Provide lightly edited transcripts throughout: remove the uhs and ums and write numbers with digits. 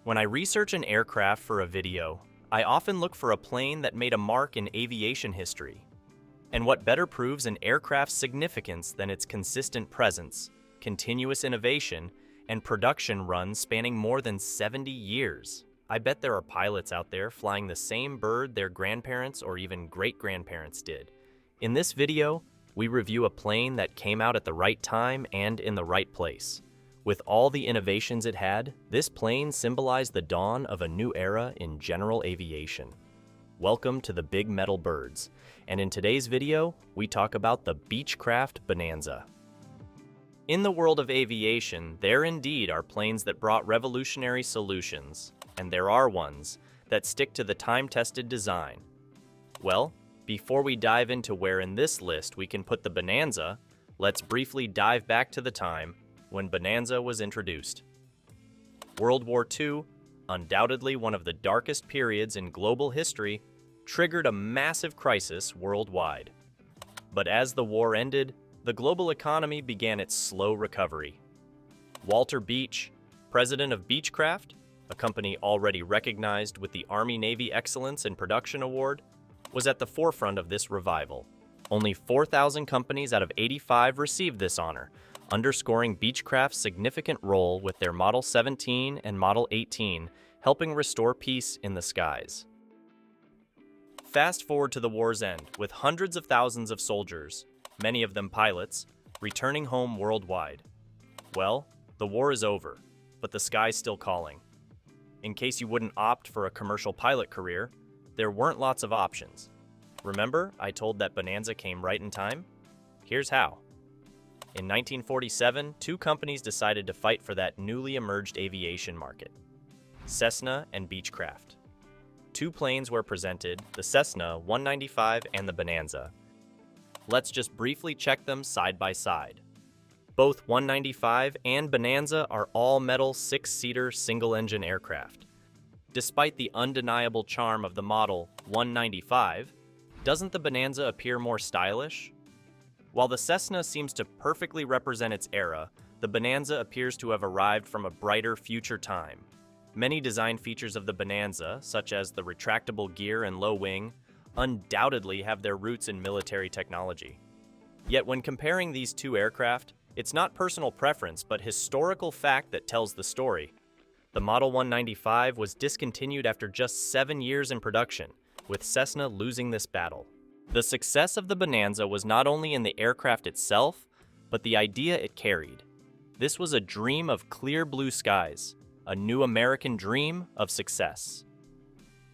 When I research an aircraft for a video, I often look for a plane that made a mark in aviation history. And what better proves an aircraft's significance than its consistent presence, continuous innovation, and production runs spanning more than 70 years? I bet there are pilots out there flying the same bird their grandparents or even great-grandparents did. In this video, we review a plane that came out at the right time and in the right place. With all the innovations it had, this plane symbolized the dawn of a new era in general aviation. Welcome to the Big Metal Birds, and in today's video, we talk about the Beechcraft Bonanza. In the world of aviation, there indeed are planes that brought revolutionary solutions, and there are ones that stick to the time-tested design. Well, before we dive into where in this list we can put the Bonanza, let's briefly dive back to the time when Bonanza was introduced. World War II, undoubtedly one of the darkest periods in global history, triggered a massive crisis worldwide. But as the war ended, the global economy began its slow recovery. Walter Beech, president of Beechcraft, a company already recognized with the Army-Navy Excellence in Production Award, was at the forefront of this revival. Only 4,000 companies out of 85 received this honor, underscoring Beechcraft's significant role with their Model 17 and Model 18, helping restore peace in the skies. Fast forward to the war's end, with hundreds of thousands of soldiers, many of them pilots, returning home worldwide. Well, the war is over, but the sky's still calling. In case you wouldn't opt for a commercial pilot career, there weren't lots of options. Remember, I told that Bonanza came right in time? Here's how. In 1947, two companies decided to fight for that newly emerged aviation market: Cessna and Beechcraft. Two planes were presented, the Cessna 195 and the Bonanza. Let's just briefly check them side by side. Both 195 and Bonanza are all-metal six-seater single-engine aircraft. Despite the undeniable charm of the model 195, doesn't the Bonanza appear more stylish? While the Cessna seems to perfectly represent its era, the Bonanza appears to have arrived from a brighter future time. Many design features of the Bonanza, such as the retractable gear and low wing, undoubtedly have their roots in military technology. Yet when comparing these two aircraft, it's not personal preference but historical fact that tells the story. The Model 195 was discontinued after just 7 years in production, with Cessna losing this battle. The success of the Bonanza was not only in the aircraft itself, but the idea it carried. This was a dream of clear blue skies, a new American dream of success.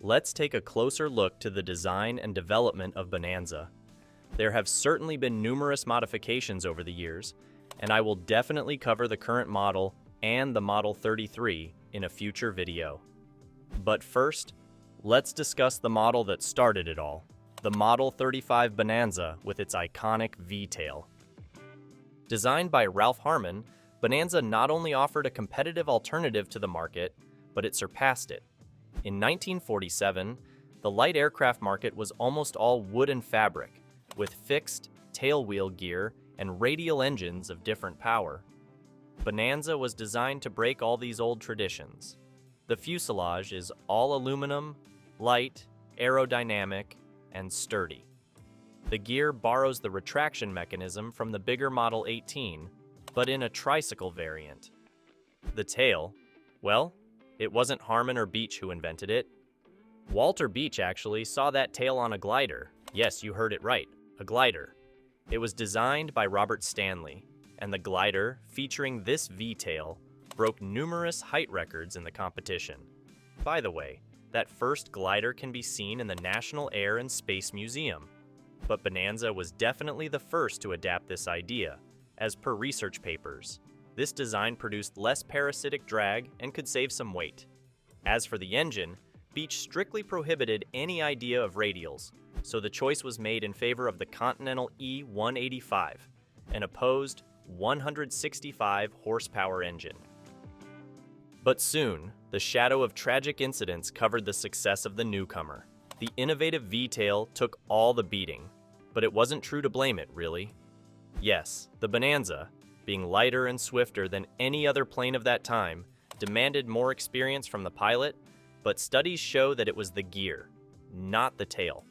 Let's take a closer look to the design and development of Bonanza. There have certainly been numerous modifications over the years, and I will definitely cover the current model and the Model 33 in a future video. But first, let's discuss the model that started it all. The Model 35 Bonanza with its iconic V-tail. Designed by Ralph Harmon, Bonanza not only offered a competitive alternative to the market, but it surpassed it. In 1947, the light aircraft market was almost all wood and fabric, with fixed, tailwheel gear and radial engines of different power. Bonanza was designed to break all these old traditions. The fuselage is all aluminum, light, aerodynamic, and sturdy. The gear borrows the retraction mechanism from the bigger Model 18, but in a tricycle variant. The tail, well, it wasn't Harmon or Beech who invented it. Walter Beech actually saw that tail on a glider. Yes, you heard it right, a glider. It was designed by Robert Stanley, and the glider, featuring this V-tail, broke numerous height records in the competition. By the way, that first glider can be seen in the National Air and Space Museum. But Bonanza was definitely the first to adapt this idea. As per research papers, this design produced less parasitic drag and could save some weight. As for the engine, Beech strictly prohibited any idea of radials, so the choice was made in favor of the Continental E-185, an opposed 165 horsepower engine. But soon, the shadow of tragic incidents covered the success of the newcomer. The innovative V-tail took all the beating, but it wasn't true to blame it, really. Yes, the Bonanza, being lighter and swifter than any other plane of that time, demanded more experience from the pilot, but studies show that it was the gear, not the tail.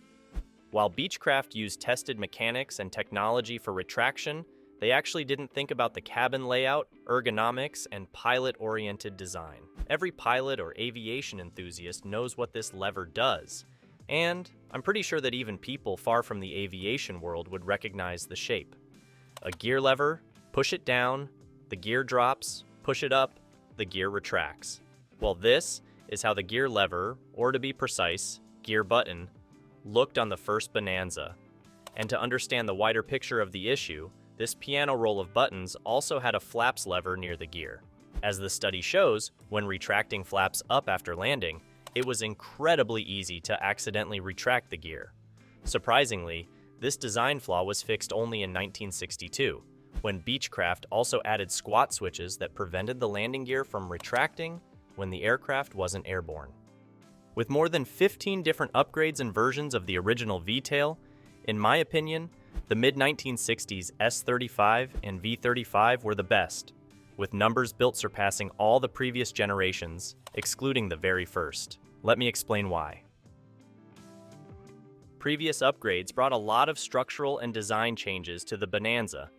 While Beechcraft used tested mechanics and technology for retraction, they actually didn't think about the cabin layout, ergonomics, and pilot-oriented design. Every pilot or aviation enthusiast knows what this lever does, and I'm pretty sure that even people far from the aviation world would recognize the shape. A gear lever, push it down, the gear drops, push it up, the gear retracts. Well, this is how the gear lever, or to be precise, gear button, looked on the first Bonanza. And to understand the wider picture of the issue, this piano roll of buttons also had a flaps lever near the gear. As the study shows, when retracting flaps up after landing, it was incredibly easy to accidentally retract the gear. Surprisingly, this design flaw was fixed only in 1962, when Beechcraft also added squat switches that prevented the landing gear from retracting when the aircraft wasn't airborne. With more than 15 different upgrades and versions of the original V-tail, in my opinion, the mid-1960s S-35 and V-35 were the best, with numbers built surpassing all the previous generations, excluding the very first. Let me explain why. Previous upgrades brought a lot of structural and design changes to the Bonanza.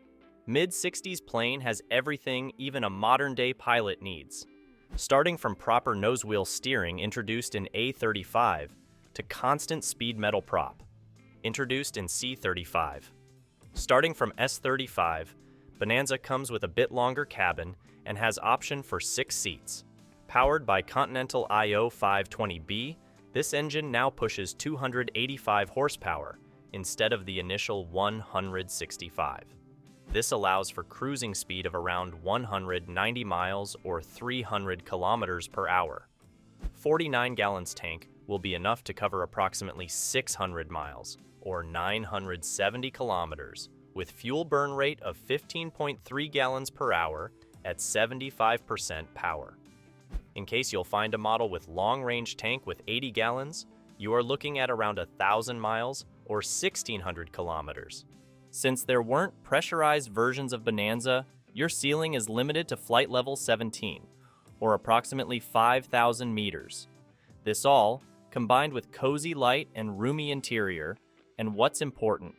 Mid-60s plane has everything even a modern-day pilot needs. Starting from proper nose-wheel steering introduced in A-35 to constant speed metal prop, introduced in C-35. Starting from S-35, Bonanza comes with a bit longer cabin and has option for 6 seats. Powered by Continental IO 520B, this engine now pushes 285 horsepower instead of the initial 165. This allows for cruising speed of around 190 miles or 300 kilometers per hour. 49 gallons tank will be enough to cover approximately 600 miles or 970 kilometers with fuel burn rate of 15.3 gallons per hour at 75% power. In case you'll find a model with long-range tank with 80 gallons, you are looking at around 1,000 miles or 1,600 kilometers. Since there weren't pressurized versions of Bonanza, your ceiling is limited to flight level 17, or approximately 5,000 meters. This all, combined with cozy light and roomy interior, and what's important,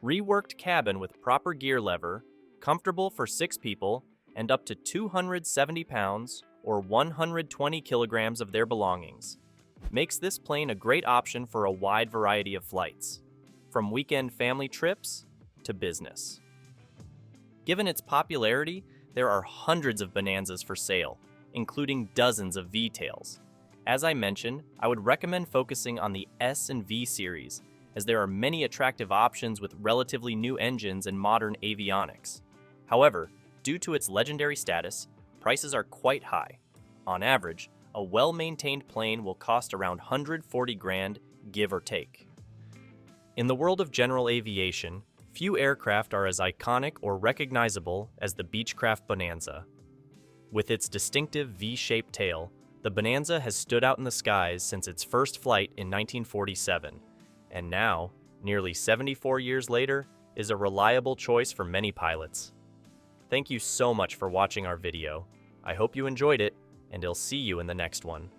reworked cabin with proper gear lever, comfortable for 6 people, and up to 270 pounds, or 120 kilograms of their belongings, makes this plane a great option for a wide variety of flights, from weekend family trips to business. Given its popularity, there are hundreds of Bonanzas for sale, including dozens of V-tails. As I mentioned, I would recommend focusing on the S and V series, as there are many attractive options with relatively new engines and modern avionics. However, due to its legendary status, prices are quite high. On average, a well-maintained plane will cost around 140 grand, give or take. In the world of general aviation, few aircraft are as iconic or recognizable as the Beechcraft Bonanza. With its distinctive V-shaped tail, the Bonanza has stood out in the skies since its first flight in 1947, and now, nearly 74 years later, is a reliable choice for many pilots. Thank you so much for watching our video. I hope you enjoyed it, and I'll see you in the next one.